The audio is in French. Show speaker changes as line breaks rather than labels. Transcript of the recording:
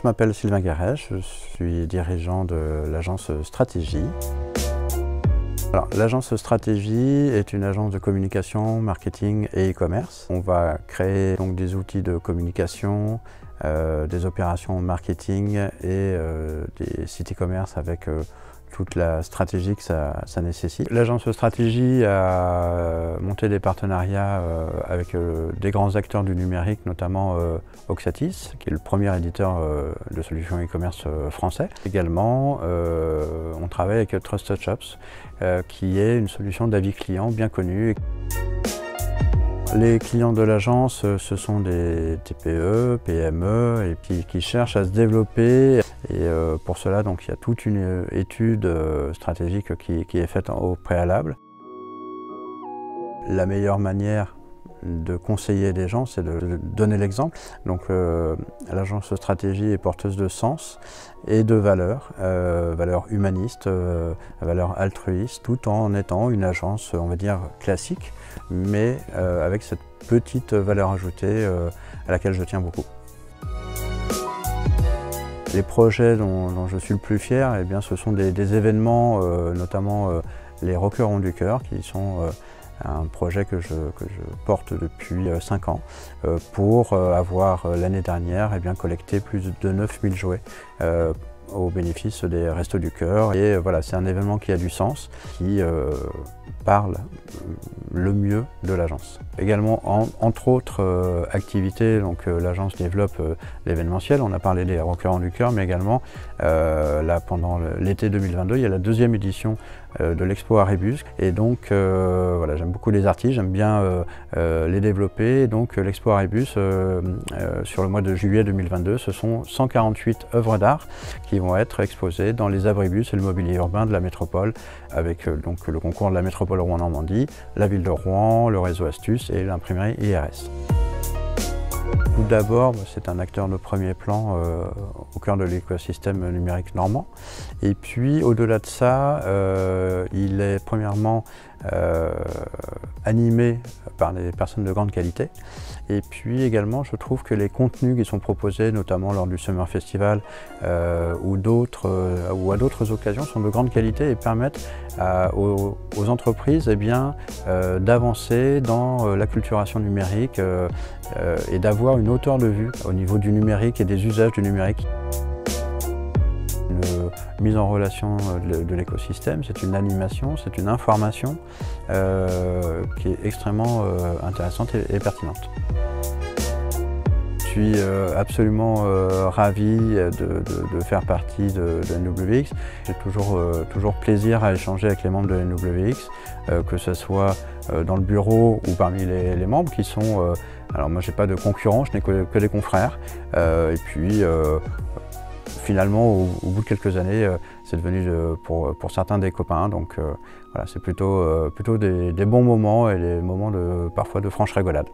Je m'appelle Sylvain Guéret, je suis dirigeant de l'agence Stratégie. L'agence Stratégie est une agence de communication, marketing et e-commerce. On va créer donc des outils de communication, des opérations marketing et des sites e-commerce avec toute la stratégie que ça nécessite. L'agence Stratégie a monté des partenariats avec des grands acteurs du numérique, notamment Oxatis, qui est le premier éditeur de solutions e-commerce français. Également, on travaille avec Trusted Shops, qui est une solution d'avis client bien connue. Les clients de l'agence, ce sont des TPE, PME et qui cherchent à se développer. Et pour cela, donc, il y a toute une étude stratégique qui est faite au préalable. La meilleure manière de conseiller des gens, c'est de donner l'exemple. Donc l'agence Stratégie est porteuse de sens et de valeurs, valeurs humanistes, valeurs altruistes, tout en étant une agence, on va dire, classique, mais avec cette petite valeur ajoutée à laquelle je tiens beaucoup. Les projets dont je suis le plus fier, eh bien, ce sont des événements, notamment les Roquerons du Cœur, qui sont un projet que je porte depuis 5 ans pour avoir l'année dernière collecté plus de 9000 jouets au bénéfice des Restos du Cœur. Et voilà, c'est un événement qui a du sens, qui parle le mieux de l'agence. Également, entre autres activités, l'agence développe l'événementiel. On a parlé des Roquerons du Cœur, mais également là, pendant l'été 2022, il y a la 2e édition de l'Expo Arébus. Et donc voilà, j'aime beaucoup les artistes, j'aime bien les développer. Et donc l'Expo Arébus, sur le mois de juillet 2022, ce sont 148 œuvres d'art qui vont être exposées dans les abribus et le mobilier urbain de la métropole, avec donc le concours de la métropole Rouen-Normandie, la ville de Rouen, le réseau Astuce et l'imprimerie IRS. Tout d'abord, c'est un acteur de premier plan au cœur de l'écosystème numérique normand. Et puis, au-delà de ça, il est premièrement animé par des personnes de grande qualité. Et puis également, je trouve que les contenus qui sont proposés, notamment lors du Summer Festival ou à d'autres occasions, sont de grande qualité et permettent aux entreprises d'avancer dans l'acculturation numérique et d'avoir une hauteur de vue au niveau du numérique et des usages du numérique. Une mise en relation de l'écosystème, c'est une animation, c'est une information qui est extrêmement intéressante et pertinente. Je suis absolument ravi de faire partie de NWX. J'ai toujours plaisir à échanger avec les membres de NWX, que ce soit dans le bureau ou parmi les membres qui sont... alors moi, j'ai pas de concurrents, je n'ai que des confrères. Et puis finalement, au bout de quelques années, c'est devenu pour certains des copains. Donc voilà, c'est plutôt des bons moments et des moments parfois de franche rigolade.